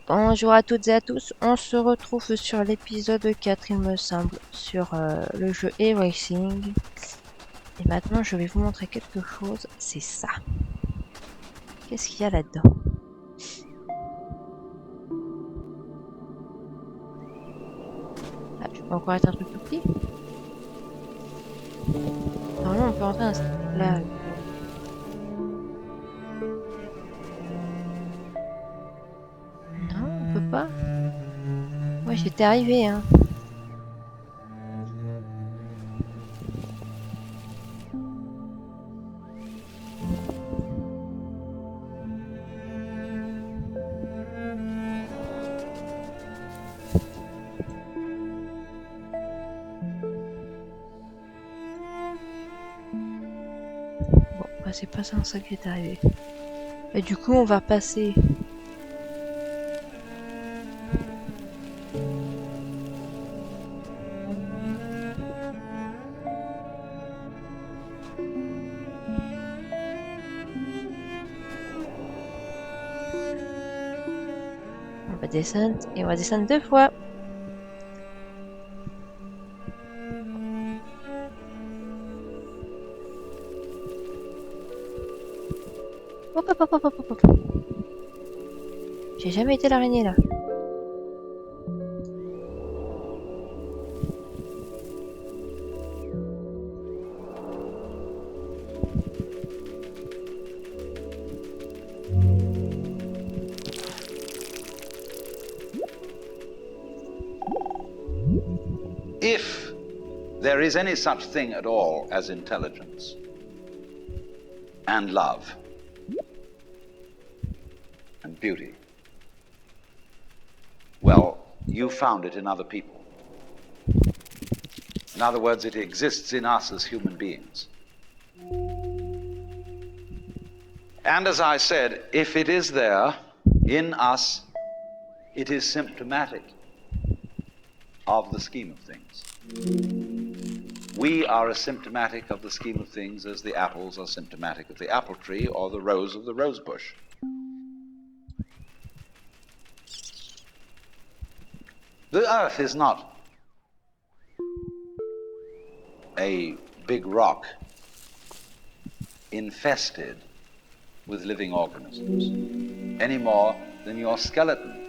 Bonjour à toutes et à tous, on se retrouve sur l'épisode 4 il me semble, sur le jeu Everything. Et maintenant je vais vous montrer quelque chose, c'est ça. Qu'est-ce qu'il y a là-dedans? Ah, je peux encore être un truc tout petit? Normalement on peut rentrer là. Non, on peut pas. Ouais, j'étais arrivé, hein. Bon, bah, c'est pas ça qui est arrivé. Et du coup on va passer. On va descendre et on va descendre 2 fois. Hop hop hop hop hop hop. J'ai jamais été l'araignée là. If there is any such thing at all as intelligence and love and beauty, well, you found it in other people. In other words, it exists in us as human beings. And as I said, if it is there in us, it is symptomatic of the scheme of things. We are as symptomatic of the scheme of things as the apples are symptomatic of the apple tree or the rose of the rose bush. The earth is not a big rock infested with living organisms, any more than your skeleton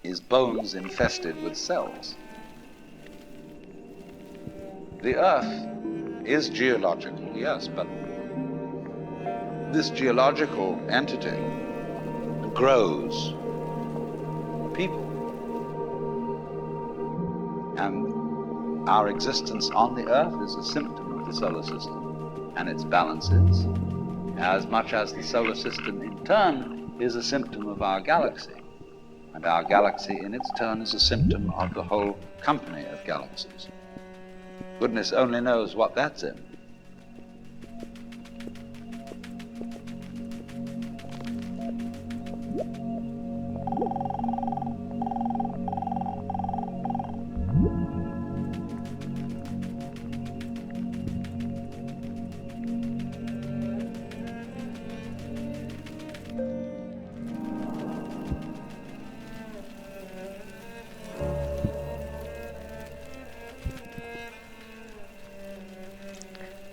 is bones infested with cells. The earth is geological, yes, but this geological entity grows people. And our existence on the earth is a symptom of the solar system and its balances, as much as the solar system in turn is a symptom of our galaxy. And our galaxy in its turn is a symptom of the whole company of galaxies. Goodness only knows what that's in.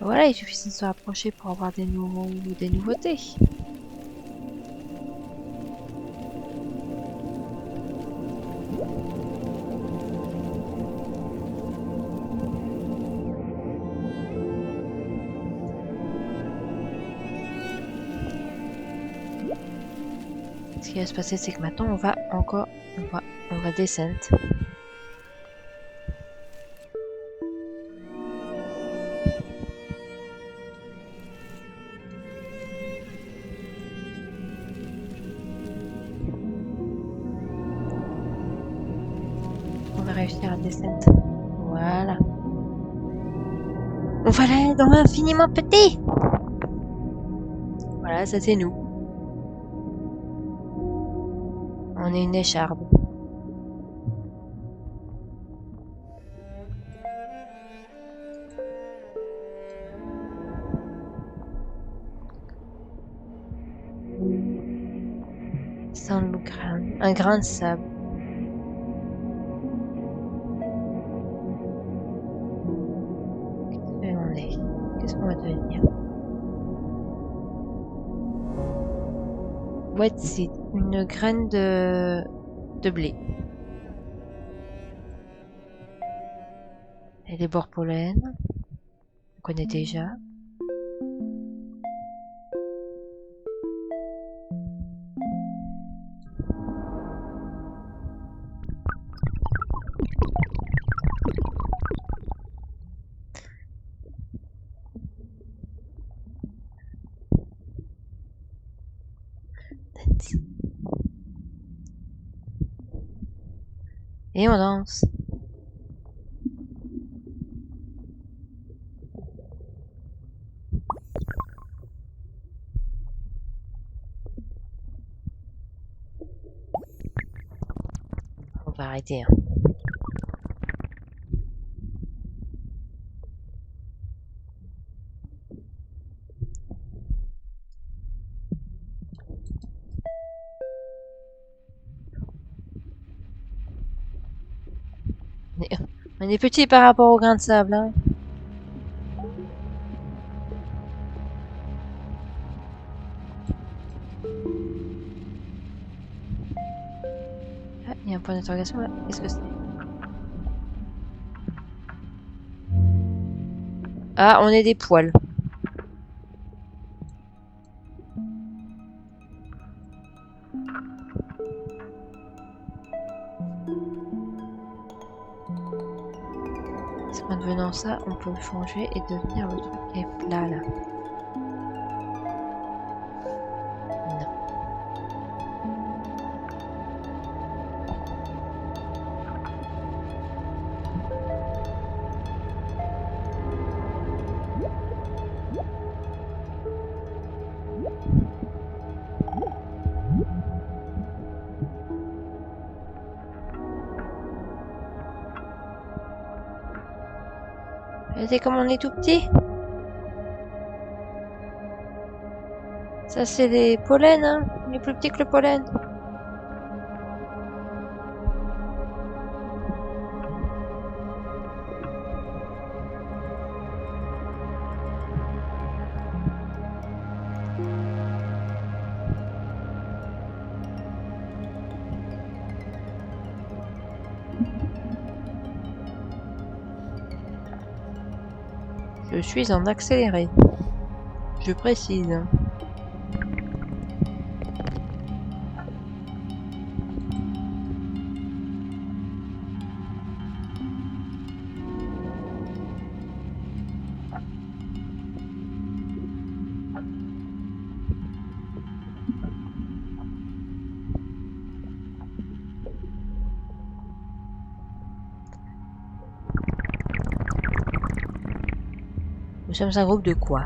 Voilà, il suffit de se rapprocher pour avoir des nouveautés. Ce qui va se passer, c'est que maintenant on va descendre. On va réussir à descendre. Voilà. On va aller dans l'infiniment petit. Voilà, ça c'est nous. On est une écharpe. Sand grain. Un grain de sable. Qu'est-ce qu'on va devenir? Voici une graine de blé. Et les bords pollen. On connaît déjà. Et on danse. On va arrêter. Hein. On est petit par rapport au grain de sable. Hein. Ah, il y a un point d'interrogation là. Qu'est-ce que c'est? Ah, on est des poils. En devenant ça, on peut changer et devenir le truc qui est plat là. Non. C'est comme on est tout petit. Ça c'est les pollens, hein. Il est plus petit que le pollen. Je suis en accéléré. Je précise. Nous sommes un groupe de quoi?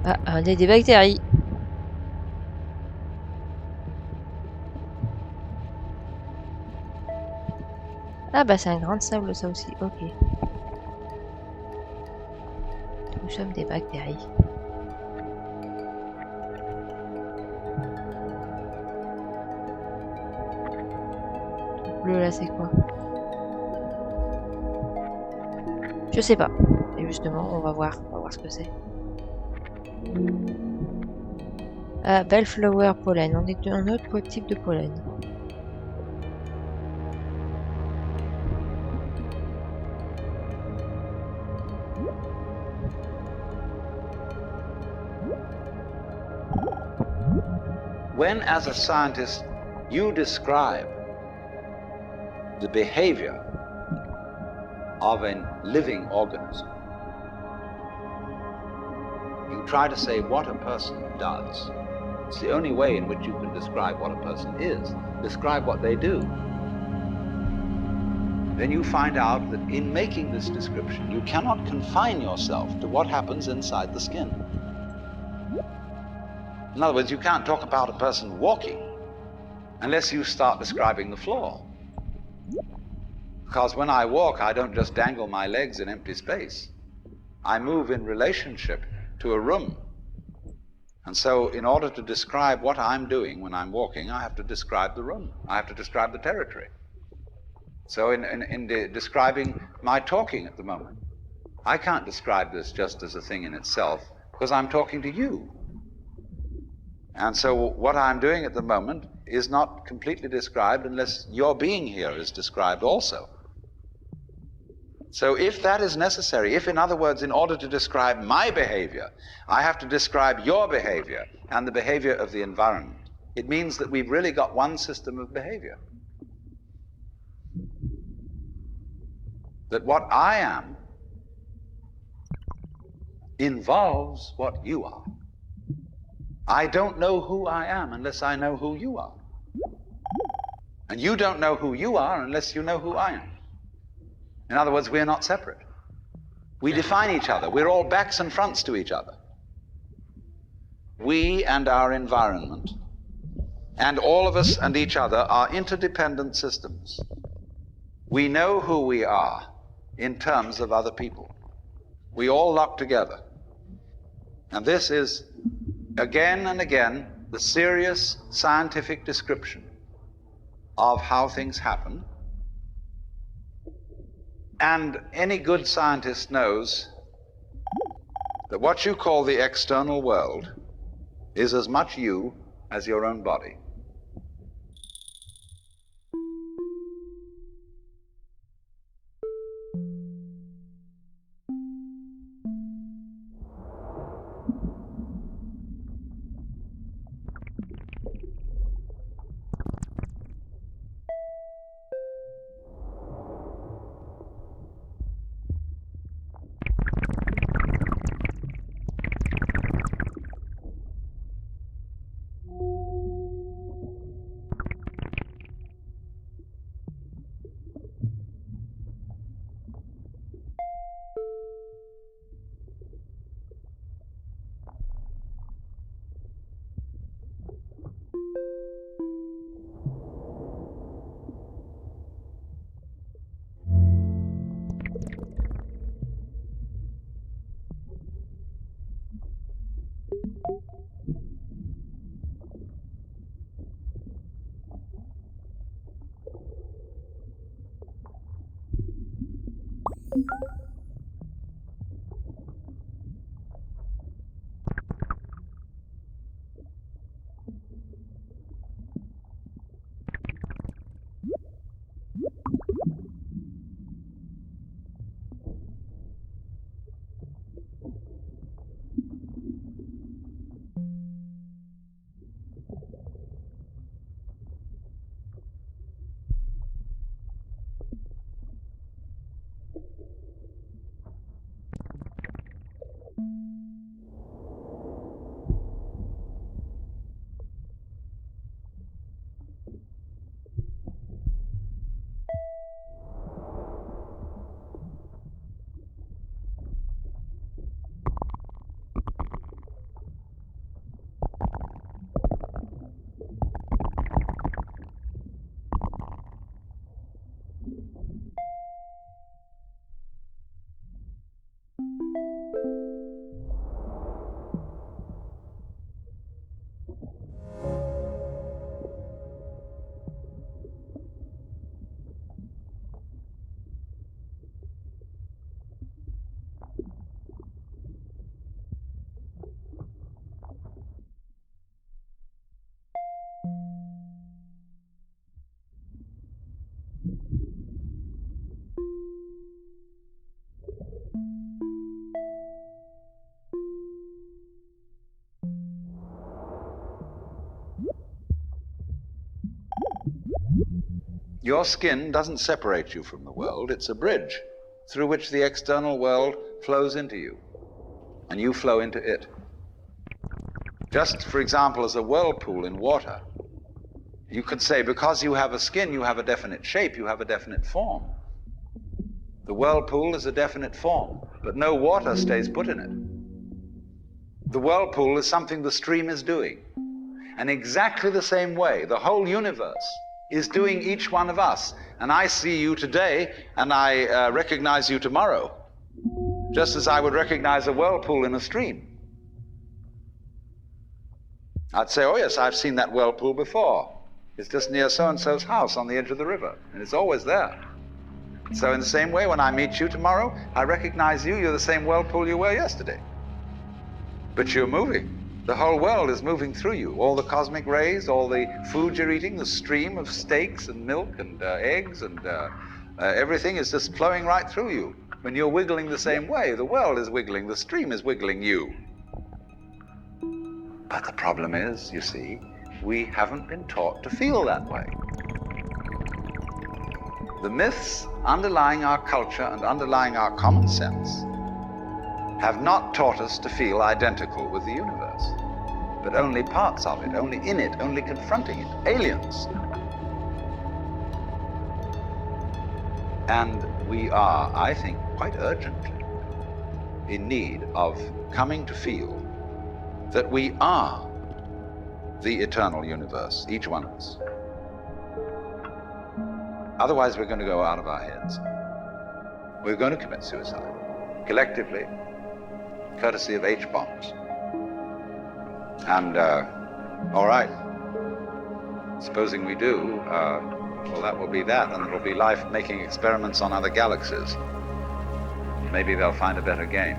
Ah, on est des bactéries. Ah bah c'est un grain de sable ça aussi, ok. Nous sommes des bactéries. Le bleu là c'est quoi? Je sais pas. Et justement, on va voir ce que c'est. Ah, bellflower pollen. On est un autre type de pollen. When, as a scientist, you describe the behavior of a living organism, you try to say what a person does. It's the only way in which you can describe what a person is. Describe what they do. Then you find out that in making this description, you cannot confine yourself to what happens inside the skin. In other words, you can't talk about a person walking unless you start describing the floor. Because when I walk, I don't just dangle my legs in empty space. I move in relationship to a room. And so in order to describe what I'm doing when I'm walking, I have to describe the room. I have to describe the territory. So in describing my talking at the moment, I can't describe this just as a thing in itself, because I'm talking to you. And so what I'm doing at the moment is not completely described unless your being here is described also. So if that is necessary, if, in other words, in order to describe my behavior, I have to describe your behavior and the behavior of the environment, it means that we've really got one system of behavior. That what I am involves what you are. I don't know who I am unless I know who you are. And you don't know who you are unless you know who I am. In other words, we're not separate. We define each other. We're all backs and fronts to each other. We and our environment, and all of us and each other, are interdependent systems. We know who we are in terms of other people. We all lock together. And this is, again and again, the serious scientific description of how things happen. And any good scientist knows that what you call the external world is as much you as your own body. Your skin doesn't separate you from the world. It's a bridge through which the external world flows into you, and you flow into it. Just, for example, as a whirlpool in water, you could say, because you have a skin, you have a definite shape, you have a definite form. The whirlpool is a definite form, but no water stays put in it. The whirlpool is something the stream is doing. And exactly the same way, the whole universe is doing each one of us. And I see you today, and I recognize you tomorrow, just as I would recognize a whirlpool in a stream. I'd say, oh yes, I've seen that whirlpool before. It's just near so-and-so's house on the edge of the river, and it's always there. So in the same way, when I meet you tomorrow, I recognize you, you're the same whirlpool you were yesterday. But you're moving. The whole world is moving through you. All the cosmic rays, all the food you're eating, the stream of steaks and milk and eggs and everything is just flowing right through you. When you're wiggling the same way, the world is wiggling, the stream is wiggling you. But the problem is, you see, we haven't been taught to feel that way. The myths underlying our culture and underlying our common sense have not taught us to feel identical with the universe, but only parts of it, only in it, only confronting it, aliens. And we are, I think, quite urgently in need of coming to feel that we are the eternal universe, each one of us. Otherwise, we're going to go out of our heads. We're going to commit suicide, collectively, courtesy of H-bombs. And, all right, supposing we do, well, that will be that, and it'll be life making experiments on other galaxies. Maybe they'll find a better game.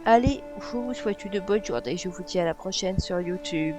Allez, je vous souhaite une bonne journée. Je vous dis à la prochaine sur YouTube.